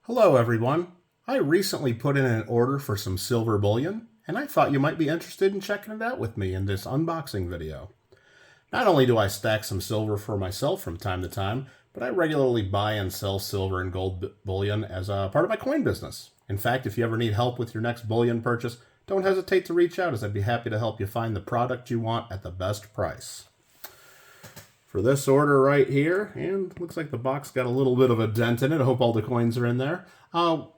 Hello everyone. I recently put in an order for some silver bullion, and I thought you might be interested in checking it out with me in this unboxing video. Not only do I stack some silver for myself from time to time, but I regularly buy and sell silver and gold bullion as a part of my coin business. In fact, if you ever need help with your next bullion purchase, don't hesitate to reach out, as I'd be happy to help you find the product you want at the best price. For this order right here, and looks like the box got a little bit of a dent in it. I hope all the coins are in there.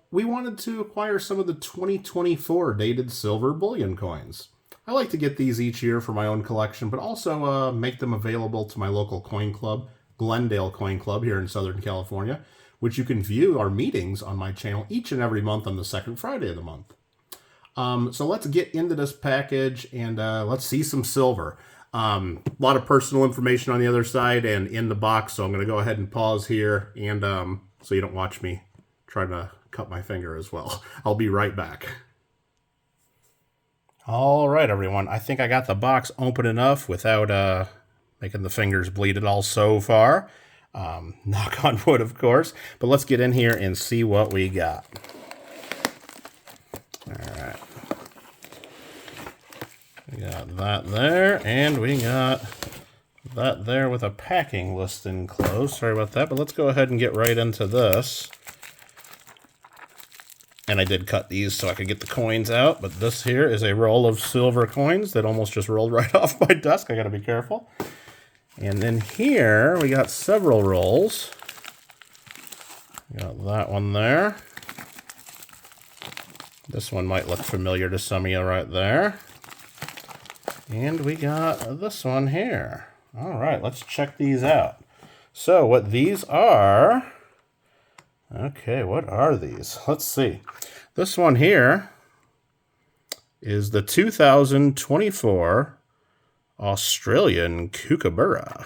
We wanted to acquire some of the 2024 dated silver bullion coins. I like to get these each year for my own collection, but also make them available to my local coin club, Glendale Coin Club here in Southern California, which you can view our meetings on my channel each and every month on the second Friday of the month. So let's get into this package and let's see some silver. A lot of personal information on the other side and in the box, so I'm going to go ahead and pause here and so you don't watch me try to cut my finger as well. I'll be right back. All right, everyone. I think I got the box open enough without making the fingers bleed at all so far. Knock on wood, of course. But let's get in here and see what we got. All right. We got that there, and we got that there with a packing list enclosed. Sorry about that, but let's go ahead and get right into this. And I did cut these so I could get the coins out, but this here is a roll of silver coins that almost just rolled right off my desk. I gotta be careful. And then here, we got several rolls. We got that one there. This one might look familiar to some of you right there. And we got this one here. All right, let's check these out. So what these are, okay, what are these? Let's see. This one here is the 2024 Australian Kookaburra.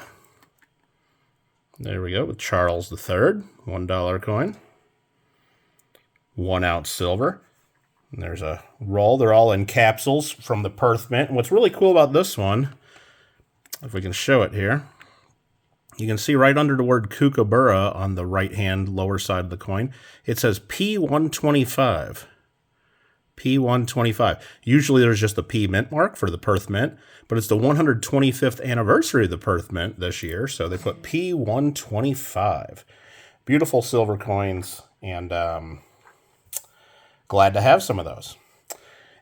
There we go, with Charles III, $1 coin. 1 ounce silver. And there's a roll. They're all in capsules from the Perth Mint. And what's really cool about this one, if we can show it here, you can see right under the word Kookaburra on the right-hand lower side of the coin, it says P125. P125. Usually there's just a P mint mark for the Perth Mint, but it's the 125th anniversary of the Perth Mint this year, so they put P125. Beautiful silver coins, and glad to have some of those.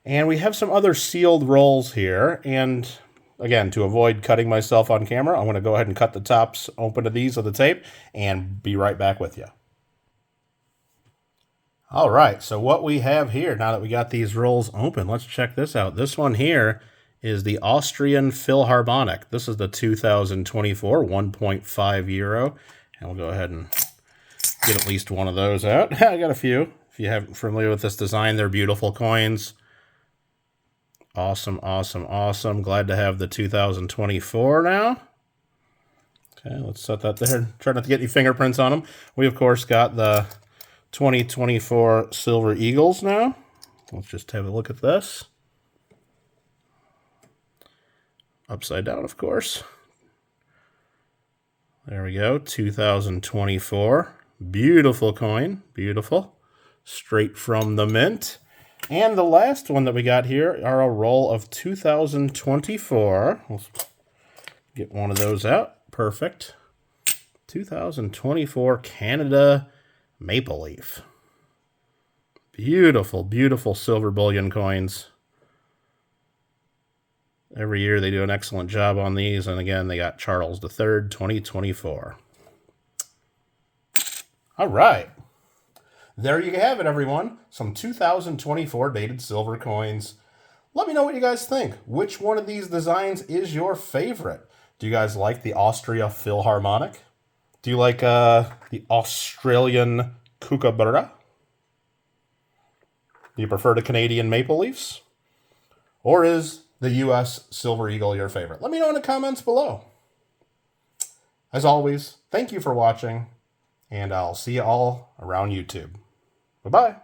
And we have some other sealed rolls here. And again, to avoid cutting myself on camera, I'm going to go ahead and cut the tops open to these of the tape and be right back with you. All right, so what we have here, now that we got these rolls open, let's check this out. This one here is the Austrian Philharmonic. This is the 2024 1.5 euro. And we'll go ahead and get at least one of those out. I got a few. If you haven't familiar with this design, they're beautiful coins. Awesome, awesome, awesome. Glad to have the 2024 now. Okay, let's set that there. Try not to get any fingerprints on them. We, of course, got the 2024 Silver Eagles now. Let's just have a look at this. Upside down, of course. There we go, 2024. Beautiful coin, beautiful. Straight from the mint. And the last one that we got here are a roll of 2024. Let's get one of those out. Perfect. 2024 Canada Maple Leaf. Beautiful, beautiful silver bullion coins. Every year they do an excellent job on these. And again, they got Charles III, 2024. All right. There you have it, everyone. Some 2024 dated silver coins. Let me know what you guys think. Which one of these designs is your favorite? Do you guys like the Austrian Philharmonic? Do you like the Australian Kookaburra? Do you prefer the Canadian Maple Leafs? Or is the U.S. Silver Eagle your favorite? Let me know in the comments below. As always, thank you for watching, and I'll see you all around YouTube. Bye-bye.